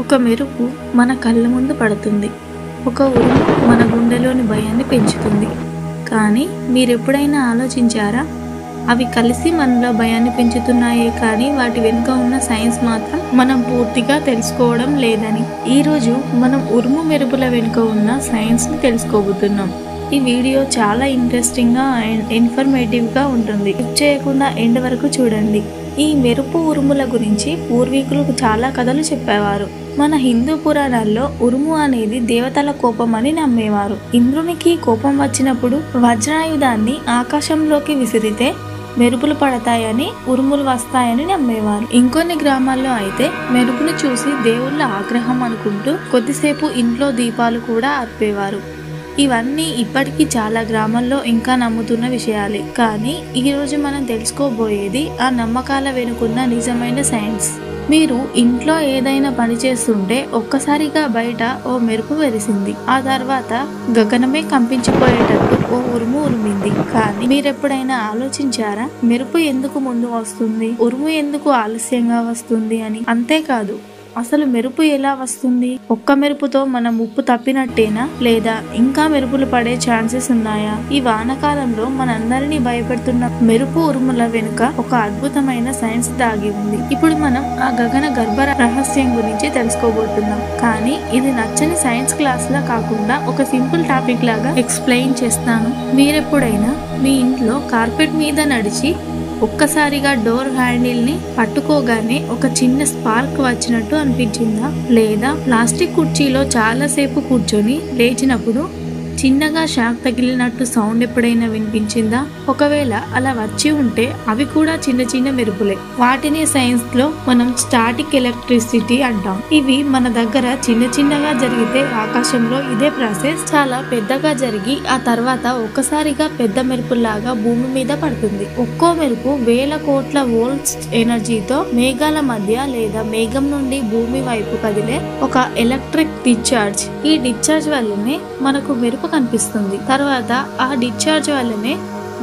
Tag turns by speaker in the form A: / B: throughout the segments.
A: ఒక మెరుపు మన కళ్ళ ముందు పడుతుంది. ఒక ఉరుము మన గుండెలోని భయాన్ని పెంచుతుంది. కానీ మీరెప్పుడైనా ఆలోచించారా? అవి కలిసి మనలో భయాన్ని పెంచుతున్నాయే కానీ వాటి వెనుక ఉన్న సైన్స్ మాత్రం మనం పూర్తిగా తెలుసుకోవడం లేదని. ఈరోజు మనం ఉరుము మెరుపుల వెనుక ఉన్న సైన్స్ని తెలుసుకోబోతున్నాం. ఈ వీడియో చాలా ఇంట్రెస్టింగ్గా అండ్ ఇన్ఫర్మేటివ్గా ఉంటుంది. స్కిప్ చేయకుండా ఎండ్ వరకు చూడండి. ఈ మెరుపు ఉరుముల గురించి పూర్వీకులు చాలా కథలు చెప్పేవారు. మన హిందూ పురాణాల్లో ఉరుము అనేది దేవతల కోపం అని నమ్మేవారు. ఇంద్రునికి కోపం వచ్చినప్పుడు వజ్రాయుధాన్ని ఆకాశంలోకి విసిరితే మెరుపులు పడతాయని, ఉరుములు వస్తాయని నమ్మేవారు. ఇంకొన్ని గ్రామాల్లో అయితే మెరుపును చూసి దేవుళ్ళ ఆగ్రహం అనుకుంటూ కొద్దిసేపు ఇంట్లో దీపాలు కూడా ఆర్పేవారు. ఇవన్నీ ఇప్పటికీ చాలా గ్రామాల్లో ఇంకా నమ్ముతున్న విషయాలే. కానీ ఈరోజు మనం తెలుసుకోబోయేది ఆ నమ్మకాల వెనుకున్న నిజమైన సైన్స్. మీరు ఇంట్లో ఏదైనా పని చేస్తుంటే ఒక్కసారిగా బయట ఓ మెరుపు వెలిసింది. ఆ తర్వాత గగనమే కంపించిపోయేటట్టు ఓ ఉరుము ఉరిమింది. కానీ మీరెప్పుడైనా ఆలోచించారా మెరుపు ఎందుకు ముందు వస్తుంది, ఉరుము ఎందుకు ఆలస్యంగా వస్తుంది అని? అంతేకాదు, అసలు మెరుపు ఎలా వస్తుంది? ఒక్క మెరుపుతో మనం ముప్పు తప్పినట్టేనా, లేదా ఇంకా మెరుపులు పడే ఛాన్సెస్ ఉన్నాయా? ఈ వానకాలంలో మనందరినీ భయపెడుతున్న మెరుపు ఉరుముల వెనుక ఒక అద్భుతమైన సైన్స్ దాగి ఉంది. ఇప్పుడు మనం ఆ గగన గర్భ రహస్యం గురించి తెలుసుకోబోతున్నాం. కానీ ఇది నచ్చని సైన్స్ క్లాస్ లా కాకుండా ఒక సింపుల్ టాపిక్ లాగా ఎక్స్ప్లెయిన్ చేస్తాను. మీరెప్పుడైనా మీ ఇంట్లో కార్పెట్ మీద నడిచి ఒక్కసారిగా డోర్ హ్యాండిల్ ని పట్టుకోగానే ఒక చిన్న స్పార్క్ వచ్చినట్టు అనిపించిందా? లేదా ప్లాస్టిక్ కుర్చీలో చాలాసేపు కూర్చొని లేచినప్పుడు చిన్నగా షాక్ తగిలినట్టు సౌండ్ ఎప్పుడైనా వినిపించిందా? ఒకవేళ అలా వచ్చి ఉంటే అవి కూడా చిన్న చిన్న మెరుపులే. వాటిని సైన్స్ లో మనం స్టాటిక్ ఎలక్ట్రిసిటీ అంటాం. ఇవి మన దగ్గర చిన్న చిన్నగా జరిగితే ఆకాశంలో ఇదే ప్రాసెస్ చాలా పెద్దగా జరిగి ఆ తర్వాత ఒక్కసారిగా పెద్ద మెరుపులాగా భూమి మీద పడుతుంది. ఒక్కో మెరుపు వేల కోట్ల వోల్ట్స్ ఎనర్జీతో మేఘాల మధ్య లేదా మేఘం నుండి భూమి వైపు కదిలే ఒక ఎలక్ట్రిక్ డిశ్చార్జ్. ఈ డిశ్చార్జ్ వల్లనే మనకు మెరుపు కనిపిస్తుంది. తర్వాత ఆ డిశ్చార్జ్ వల్లనే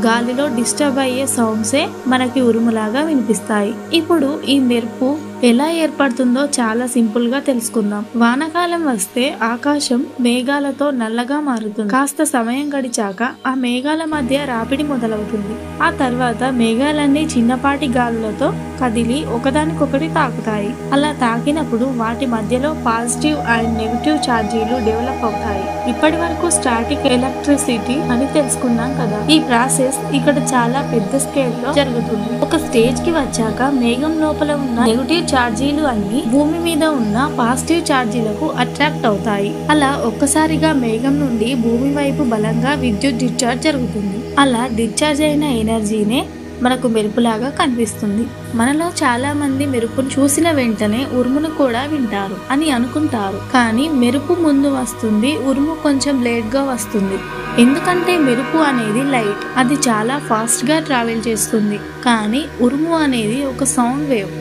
A: గాలిలో డిస్టర్బ్ అయ్యే సౌండ్సే మనకి ఉరుములాగా వినిపిస్తాయి. ఇప్పుడు ఈ మెరుపు ఎలా ఏర్పడుతుందో చాలా సింపుల్ గా తెలుసుకుందాం. వానకాలం వస్తే ఆకాశం మేఘాలతో నల్లగా మారుతుంది. కాస్త సమయం గడిచాక ఆ మేఘాల మధ్య రాపిడి మొదలవుతుంది. ఆ తర్వాత మేఘాలన్నీ చిన్నపాటి గాలులతో కదిలి ఒకదానికొకటి తాకుతాయి. అలా తాకినప్పుడు వాటి మధ్యలో పాజిటివ్ అండ్ నెగిటివ్ ఛార్జీలు డెవలప్ అవుతాయి. ఇప్పటి వరకు స్టాటిక్ ఎలక్ట్రిసిటీ అని తెలుసుకున్నాం కదా. ఈ ప్రాసెస్ ఇక్కడ చాలా పెద్ద స్కేల్ లో జరుగుతుంది. ఒక స్టేజ్ కి వచ్చాక మేఘం లోపల ఉన్న నెగిటివ్ ఛార్జీలు అన్ని భూమి మీద ఉన్న పాజిటివ్ ఛార్జీలకు అట్రాక్ట్ అవుతాయి. అలా ఒక్కసారిగా మేఘం నుండి భూమి వైపు బలంగా విద్యుత్ డిశ్చార్జ్ జరుగుతుంది. అలా డిశ్చార్జ్ అయిన ఎనర్జీనే మనకు మెరుపులాగా కనిపిస్తుంది. మనలో చాలా మంది మెరుపును చూసిన వెంటనే ఉరుమును కూడా వింటారు అని అనుకుంటారు. కానీ మెరుపు ముందు వస్తుంది, ఉరుము కొంచెం లేట్ గా వస్తుంది. ఎందుకంటే మెరుపు అనేది లైట్, అది చాలా ఫాస్ట్ గా ట్రావెల్ చేస్తుంది. కానీ ఉరుము అనేది ఒక సౌండ్ వేవ్,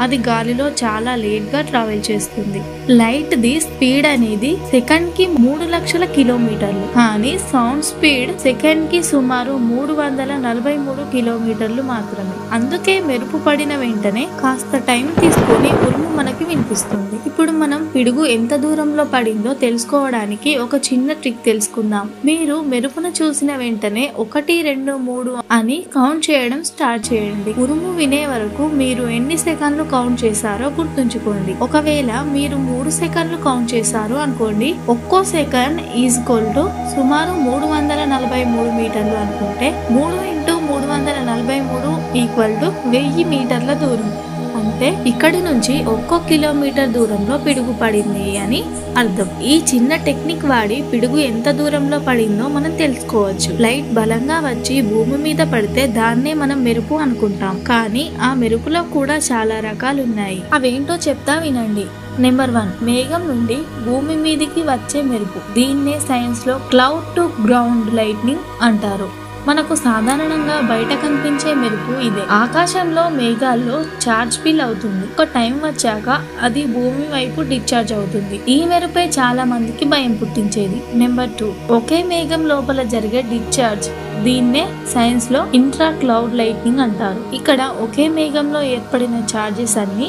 A: అది గాలిలో చాలా లేట్ గా ట్రావెల్ చేస్తుంది. లైట్ ది స్పీడ్ అనేది సెకండ్ కి 3 లక్షల కిలోమీటర్లు, కానీ సౌండ్ స్పీడ్ సెకండ్ కి సుమారు 343 కిలోమీటర్లు మాత్రమే. అందుకే మెరుపు పడిన వెంటనే కాస్త టైం తీసుకొని ఉరుము మనకి వినిపిస్తుంది. ఇప్పుడు మనం పిడుగు ఎంత దూరంలో పడిందో తెలుసుకోవడానికి ఒక చిన్న ట్రిక్ తెలుసుకుందాం. మీరు మెరుపును చూసిన వెంటనే 1, 2, 3 అని కౌంట్ చేయడం స్టార్ట్ చేయండి. ఉరుము వినే వరకు మీరు ఎన్ని సెకండ్లు కౌంట్ చేశారో గుర్తుంచుకోండి. ఒకవేళ మీరు 3 సెకండ్లు కౌంట్ చేశారు అనుకోండి, ఒక్కో సెకండ్ ఈక్వల్ టు సుమారు 343 మీటర్లు అనుకుంటే 3 × 343 ఈక్వల్ టు 1000 మీటర్ల దూరం. అంటే ఇక్కడి నుంచి ఒక్కో కిలోమీటర్ దూరంలో పిడుగు పడింది అని అర్థం. ఈ చిన్న టెక్నిక్ వాడి పిడుగు ఎంత దూరంలో పడిందో మనం తెలుసుకోవచ్చు. లైట్ బలంగా వచ్చి భూమి మీద పడితే దాన్నే మనం మెరుపు అనుకుంటాం. కానీ ఆ మెరుపులో కూడా చాలా రకాలున్నాయి. అవేంటో చెప్తా వినండి. నెంబర్ 1, మేఘం నుండి భూమి మీదికి వచ్చే మెరుపు. దీన్నే సైన్స్ లో క్లౌడ్ టు గ్రౌండ్ లైట్నింగ్ అంటారు. మనకు సాధారణంగా బయట కనిపించే మెరుపు ఇదే. ఆకాశంలో మేఘాల్లో ఛార్జ్ ఫిల్ అవుతుంది. ఒక టైం వచ్చాక అది భూమి వైపు డిశ్చార్జ్ అవుతుంది. ఈ మెరుపే చాలా మందికి భయం పుట్టించేది. నెంబర్ 2, ఒకే మేఘం లోపల జరిగే డిశ్చార్జ్. దీన్నే సైన్స్ లో ఇంట్రా క్లౌడ్ లైట్నింగ్ అంటారు. ఇక్కడ ఒకే మేఘంలో ఏర్పడిన ఛార్జెస్ అన్ని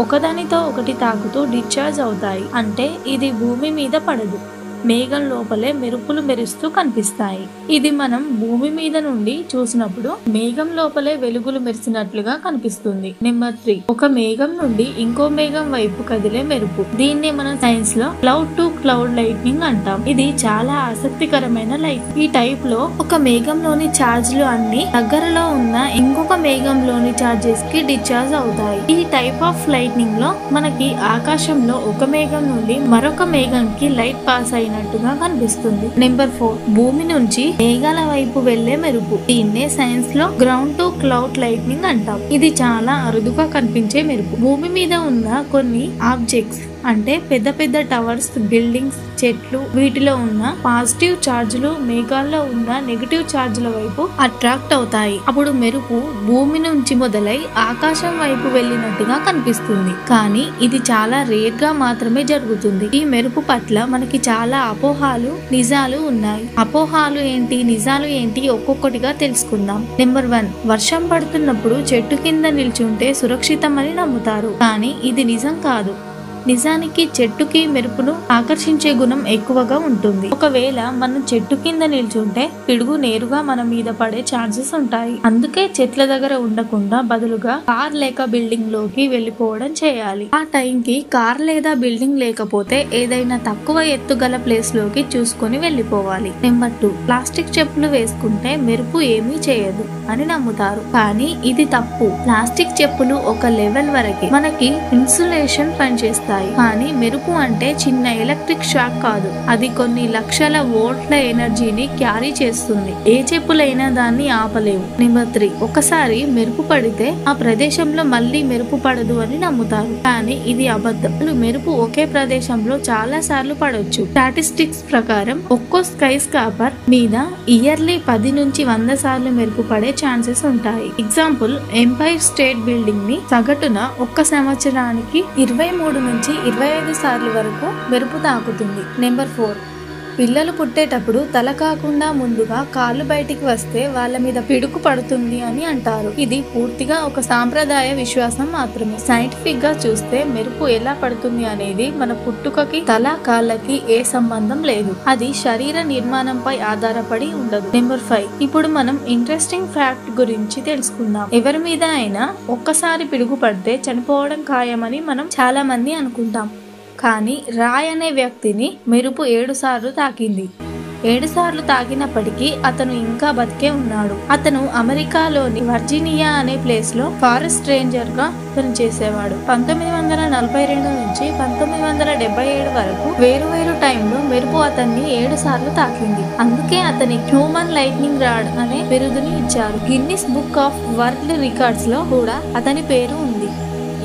A: ఒకదానితో ఒకటి తాకుతూ డిశ్చార్జ్ అవుతాయి. అంటే ఇది భూమి మీద పడదు, మేఘం లోపలే మెరుపులు మెరుస్తూ కనిపిస్తాయి. ఇది మనం భూమి మీద నుండి చూసినప్పుడు మేఘం లోపలే వెలుగులు మెరిసినట్లుగా కనిపిస్తుంది. నెంబర్ 3, ఒక మేఘం నుండి ఇంకో మేఘం వైపు కదిలే మెరుపు. దీన్ని మనం సైన్స్ లో క్లౌడ్ టు క్లౌడ్ లైట్నింగ్ అంటాం. ఇది చాలా ఆసక్తికరమైన లైట్. ఈ టైప్ లో ఒక మేఘంలోని ఛార్జ్లు అన్ని దగ్గరలో ఉన్న ఇంకొక మేఘంలోని ఛార్జెస్ కి డిశ్చార్జ్ అవుతాయి. ఈ టైప్ ఆఫ్ లైట్నింగ్ లో మనకి ఆకాశంలో ఒక మేఘం నుండి మరొక మేఘంకి లైట్ పాస్ అయినట్టుగా కనిపిస్తుంది. నెంబర్ 4, భూమి నుంచి మేఘాల వైపు వెళ్లే మెరుపు. దీన్నే సైన్స్ లో గ్రౌండ్ టు క్లౌడ్ లైట్నింగ్ అంటాం. ఇది చాలా అరుదుగా కనిపించే మెరుపు. భూమి మీద ఉన్న కొన్ని ఆబ్జెక్ట్స్ అంటే పెద్ద పెద్ద టవర్స్, బిల్డింగ్స్, చెట్లు, వీటిలో ఉన్న పాజిటివ్ ఛార్జీలు మేఘాల్లో ఉన్న నెగటివ్ ఛార్జీల వైపు అట్రాక్ట్ అవుతాయి. అప్పుడు మెరుపు భూమి నుంచి మొదలై ఆకాశం వైపు వెళ్ళినట్టుగా కనిపిస్తుంది. కానీ ఇది చాలా రేర్ గా మాత్రమే జరుగుతుంది. ఈ మెరుపు పట్ల మనకి చాలా అపోహాలు, నిజాలు ఉన్నాయి. అపోహాలు ఏంటి, నిజాలు ఏంటి, ఒక్కొక్కటిగా తెలుసుకుందాం. నెంబర్ 1, వర్షం పడుతున్నప్పుడు చెట్టు కింద నిల్చుంటే సురక్షితమని నమ్ముతారు. కానీ ఇది నిజం కాదు. నిజానికి చెట్టుకి మెరుపును ఆకర్షించే గుణం ఎక్కువగా ఉంటుంది. ఒకవేళ మనం చెట్టు కింద నిల్చుంటే పిడుగు నేరుగా మన మీద పడే ఛాన్సెస్ ఉంటాయి. అందుకే చెట్ల దగ్గర ఉండకుండా బదులుగా కార్ లేక బిల్డింగ్ లోకి వెళ్లిపోవడం చేయాలి. ఆ టైంకి కార్ లేదా బిల్డింగ్ లేకపోతే ఏదైనా తక్కువ ఎత్తుగల ప్లేస్ లోకి చూసుకొని వెళ్లిపోవాలి. నెంబర్ 2, ప్లాస్టిక్ చెప్పులు వేసుకుంటే మెరుపు ఏమీ చేయదు అని నమ్ముతారు. కానీ ఇది తప్పు. ప్లాస్టిక్ చెప్పులు ఒక లెవెల్ వరకే మనకి ఇన్సులేషన్ పనిచేస్తాయి. కానీ మెరుపు అంటే చిన్న ఎలక్ట్రిక్ షాక్ కాదు. అది కొన్ని లక్షల వోల్ట్ల ఎనర్జీని క్యారీ చేస్తుంది. ఏ చెప్పులైనా దాన్ని ఆపలేవు. నెంబర్ 3, ఒకసారి మెరుపు పడితే ఆ ప్రదేశంలో మళ్ళీ మెరుపు పడదు అని నమ్ముతారు. కానీ ఇది అబద్ధం. మెరుపు ఒకే ప్రదేశంలో చాలా సార్లు పడొచ్చు. స్టాటిస్టిక్స్ ప్రకారం ఒక్కో స్కై స్కాపర్ మీద ఇయర్లీ 10 నుంచి 100 సార్లు మెరుపు పడే ఛాన్సెస్ ఉంటాయి. ఎగ్జాంపుల్, ఎంపైర్ స్టేట్ బిల్డింగ్ ని సగటున ఒక్క సంవత్సరానికి 23 నుంచి 25 సార్లు వరకు మెరుపు తాకుతుంది. నెంబర్ 4, పిల్లలు పుట్టేటప్పుడు తల కాకుండా ముందుగా కాళ్ళు బయటికి వస్తే వాళ్ళ మీద పిడుగు పడుతుంది అని అంటారు. ఇది పూర్తిగా ఒక సాంప్రదాయ విశ్వాసం మాత్రమే. సైంటిఫిక్ గా చూస్తే మెరుపు ఎలా పడుతుంది అనేది మన పుట్టుకకి తల కాళ్ళకి ఏ సంబంధం లేదు. అది శరీర నిర్మాణంపై ఆధారపడి ఉండదు. నెంబర్ 5, ఇప్పుడు మనం ఇంట్రెస్టింగ్ ఫ్యాక్ట్ గురించి తెలుసుకుందాం. ఎవరి మీద అయినా ఒక్కసారి పిడుగు పడితే చనిపోవడం ఖాయమని మనం చాలా మంది అనుకుంటాం. కానీ రాయ్ అనే వ్యక్తిని మెరుపు 7 సార్లు తాకింది. 7 సార్లు తాకినప్పటికీ అతను ఇంకా బతికే ఉన్నాడు. అతను అమెరికాలోని వర్జీనియా అనే ప్లేస్ లో ఫారెస్ట్ రేంజర్ గా పనిచేసేవాడు. 1942 నుంచి 1977 వరకు వేరు టైంలో మెరుపు అతన్ని 7 సార్లు తాకింది. అందుకే అతని హ్యూమన్ లైట్నింగ్ రాడ్ అనే బిరుదుని ఇచ్చారు. Guinness book of world records లో కూడా అతని పేరు ఉంది.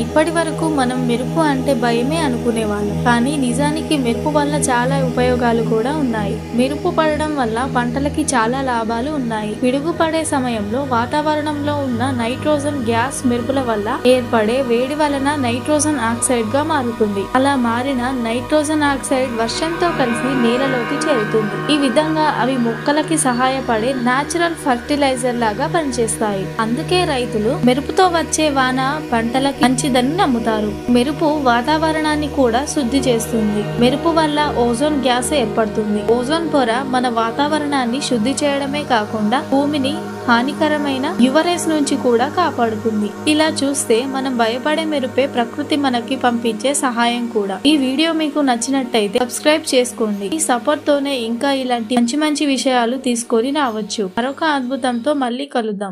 A: ఇప్పటి వరకు మనం మెరుపు అంటే భయమే అనుకునేవాళ్ళం. కానీ నిజానికి మెరుపు వల్ల చాలా ఉపయోగాలు కూడా ఉన్నాయి. మెరుపు పడడం వల్ల పంటలకి చాలా లాభాలు ఉన్నాయి. పిడుగు పడే సమయంలో వాతావరణంలో ఉన్న నైట్రోజన్ గ్యాస్ మెరుపుల వల్ల ఏర్పడే వేడి వలన నైట్రోజన్ ఆక్సైడ్ గా మారుతుంది. అలా మారిన నైట్రోజన్ ఆక్సైడ్ వర్షంతో కలిసి నేలలోకి చేరుతుంది. ఈ విధంగా అవి మొక్కలకి సహాయపడే నాచురల్ ఫర్టిలైజర్ లాగా పనిచేస్తాయి. అందుకే రైతులు మెరుపుతో వచ్చే వాన పంటలకి మంచిదని నమ్ముతారు. మెరుపు వాతావరణాన్ని కూడా శుద్ధి చేస్తుంది. మెరుపు వల్ల ఓజోన్ గ్యాస్ ఏర్పడుతుంది. ఓజోన్ పొర మన వాతావరణాన్ని శుద్ధి చేయడమే కాకుండా భూమిని హానికరమైన యువరేస్ నుంచి కూడా కాపాడుతుంది. ఇలా చూస్తే మనం భయపడే మెరుపే ప్రకృతి మనకి పంపించే సహాయం కూడా. ఈ వీడియో మీకు నచ్చినట్టయితే సబ్స్క్రైబ్ చేసుకోండి. ఈ సపోర్ట్ తోనే ఇంకా ఇలాంటి మంచి విషయాలు తీసుకొని రావచ్చు. మరొక అద్భుతంతో మళ్ళీ కలుద్దాం.